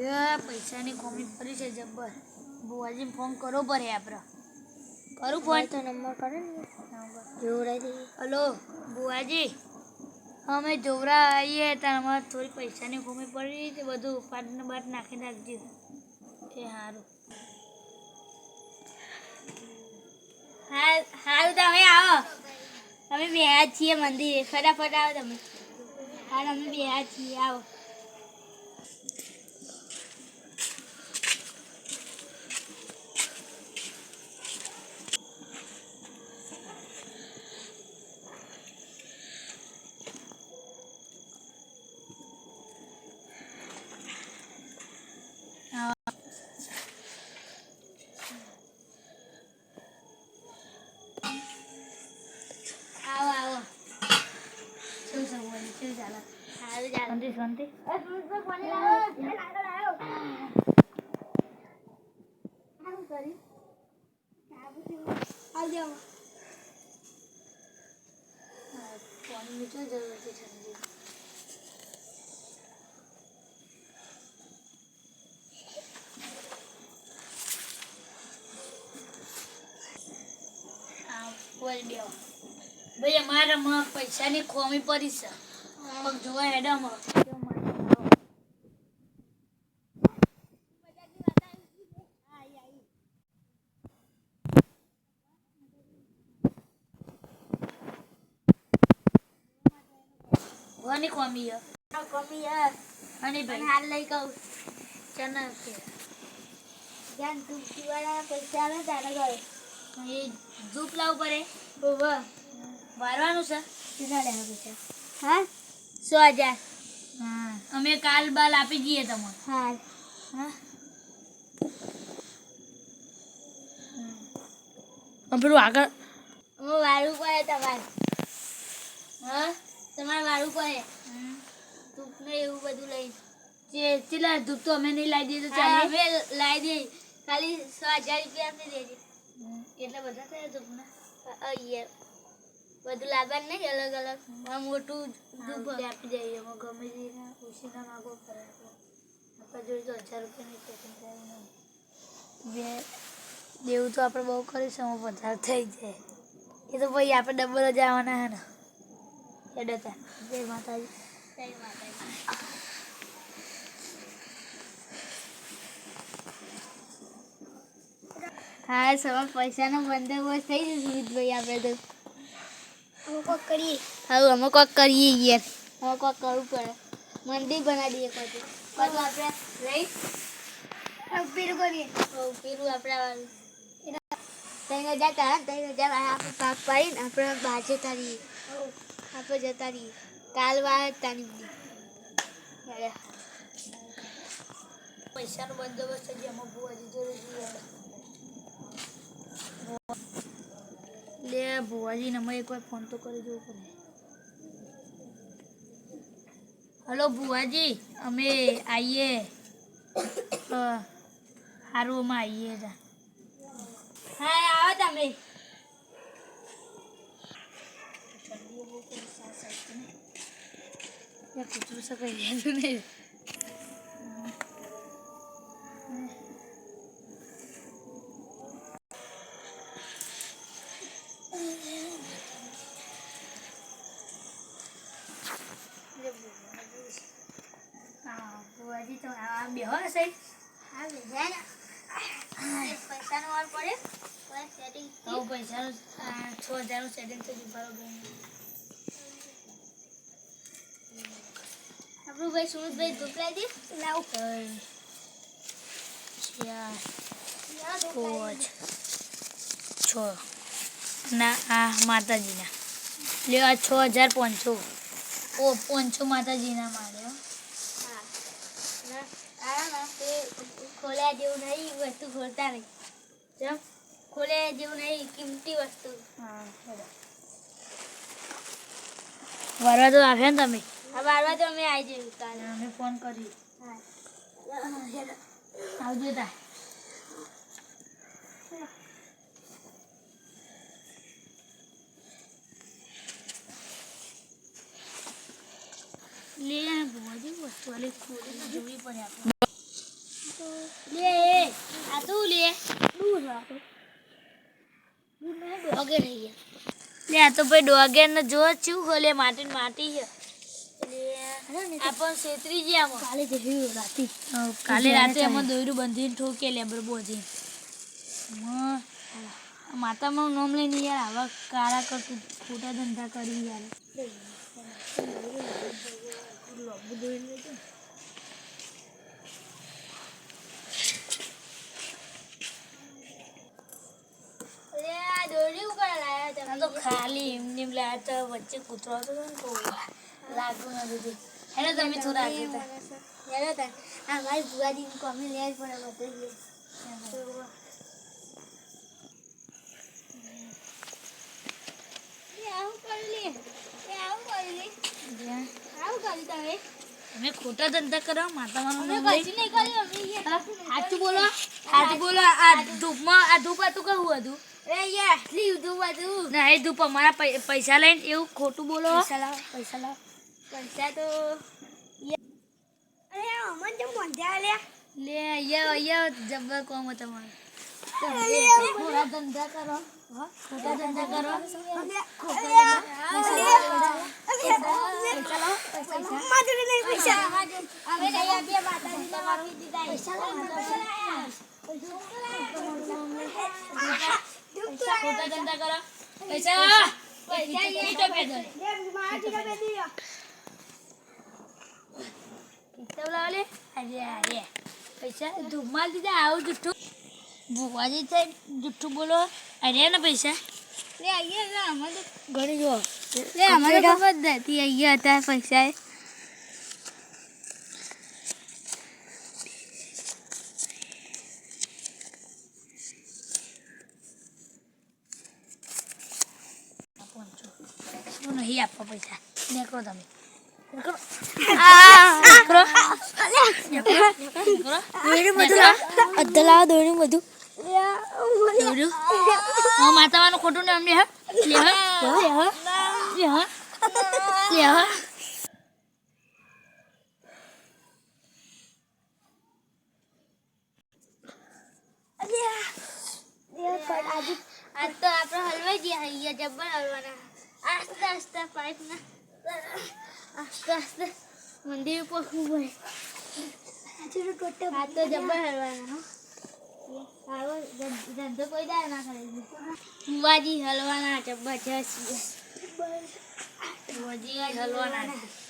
પૈસાની કોમી પડી છે જબ્બર. બુવાજીને ફોન કરવો પડે આપણે. કરું ફોન તો નંબર કરે ને જોવડાવી દઈએ. હલો બુવાજી, અમે જોવરા આવીએ ત્યાં અમારે થોડી પૈસાની કોમી પડી છે, બધું પાટને બાટ નાખી નાખજો. એ સારું. સારું તમે આવો, અમે બેહ્યા છીએ મંદિરે. ફટાફટ આવો તમે. હા અમે બેહ્યા છીએ, આવો. આવો આવો. શું છે બોલી? શું ચાલે? સારું ચાલો. શાંતિ? ફોનની શું જરૂર છે ઠંડી? બોલ બેવ. ભાઈ અમારા પૈસાની ખોમી પડી છે. પગ જોવા હેડામાં કોની ખોમી છે? કોમી અને ભાઈ હાલ લઈ કહું ચના છે જ્યાં ધૂપ પીવાના પૈસા આવે તારે ગયો એ ધૂપ લાવવું પડે. ઓવર વારવાનું છે. કેટલા લેવા પૈસા? હા 100,000. હા અમે કાલ બાલ આપી દઈએ તમને. હા હા પેલું આગળ વાળું પડે તમારે. હા તમારે વાળું પડે ધૂપ ને એવું બધું લઈ. ચેલા ધૂપ તો અમે નહીં લાવી દઈએ તો હા ચાલે? અમે લાવી દઈએ. ખાલી 100,000 રૂપિયા આપી દેજે. એટલા બધા થયા ધૂપના? બધું લાવવાનું નહીં અલગ અલગ મોટું ધૂપ આપી દઈએ. એમાં ગમે તે ઓછીના માગો કરે આપણે જોઈ તો 1,000 રૂપિયાની પેકિંગ થાય બે દેવું તો આપણે બહુ કરીશું, એમાં વધારે થઈ જાય. એ તો ભાઈ આપણે ડબલ જ આવવાના હે ને. હેડો તા. જય માતાજી. જય માતાજી. હા સવા પૈસાનો બંદોબસ્ત થઈ જશે સુમિતભાઈ. આપણે તો અમે કોક કરીએ. હા અમે કોક કરીએ યાર. હવે કોક કરવું પડે. મંદિર બનાવી દઈએ પછી આપણે લઈ પેલું કરીએ. પેલું આપણા 3,000 તારા 3,000 આપણે પાક પાડીને આપણે બહાર જતા રહીએ. આપણે જતા રહીએ કાલ વાર તારી બધી પૈસાનો બંદોબસ્ત થઈ જાય. એમાં ભુવાજી જોડે જઈએ. લે ભુવાજીને અમે એકવાર ફોન તો કરી દેવું પડે. હલો ભુવાજી, અમે આવીએ. સારું અમે આવીએ જા. હા આવો તમે. કૂતરું સકાઈ જાય નહીં. ભુવાજી તો આ બેહો હશે. હા જાય ને પૈસાનો વાર પડે સેટિંગ. હવે પૈસાનું 6,000નું સેટિંગ થઈ ગયું બરોબર. આપણું ભાઈ સુમિતભાઈ ધૂપ લાવી દે. લાવ 3 4 5 6 ના આ માતાજીના લેવા 6,500. ઓ 500 માતાજીના મારે. ખોલ્યા જેવું નહીં વસ્તુ ખોલતા નહીં. કેમ? ખોલ્યા જેવું નહીં કિંમતી વસ્તુ. હા વારવા તો આવ્યા ને તમે? આ વારવા તો અમે આવી જઈએ કાલે. અમે ફોન કરી. હા આવજો તા. લે ભુવાજી વસ્તુ વાલી ખોલી જોવી પડે આપણે. લે આ તું લે દૂર રાખો ડોગે નહીં લે આ તો ભાઈ ડોગેર ને જો છું ખોલે માટી ને માટી છે આ પણ છેતરી ગયા આમાં કાલે જઈ રાતી કાલે રાતે એમાં દોયરું બંધીને ઠોકે લેબર બોજી માતામાં નામ લઈને યાર આવા કાળા કરતું ખોટા ધંધા કરી યાર આ તો ખાલી એમને એમ લાયા તો વચ્ચે કૂતરો હતો ને તો લાગવું નથી એટલે તમે થોડા આગળ હતા મારી બુઆજીની કોમી લે પણ બધે તમે ખોટા ધંધા કરો માતામાનું નામ લઈ સાચું બોલો હાથ બોલો આ ધૂપમાં આ ધૂપ હતું કહું હતું આટલી બધું ના એ ધૂપ અમારા પૈસા લઈને એવું ખોટું બોલો પૈસા તો અરે અમન જેમ મજા લે લે અહીંયા જબ્બર કોમ તમારે ખોટા ધંધા કરો ખોટા ધંધા કરો ખોટા ધંધા કરો પૈસા પૈસા ધૂમમાં દીધા આવું જુઠ્ઠું ભૂવાજી થાય જુઠ્ઠું બોલો અરે ને પૈસા ઘણી જો અમારે ખબર નથી અહીંયા હતા પૈસા નહીં આપવા પૈસા નીકળો તમે દોડ્યું બધું માતાવાનું ખોટું નામ લે આજ તો આપણે હલવાઈ ગયા અહીંયા જબ્બર હલવાના આસ્તે આસ્તે પાઇપ ના આસ્તે આસ્તે મંદિર પહોંચવું પડે આ તો જબ્બર હલવાના આવો ધંધો કોઈ દાર ના કરે બુવાજી હલવાના જબરજસ્ત બુવાજી હલવાના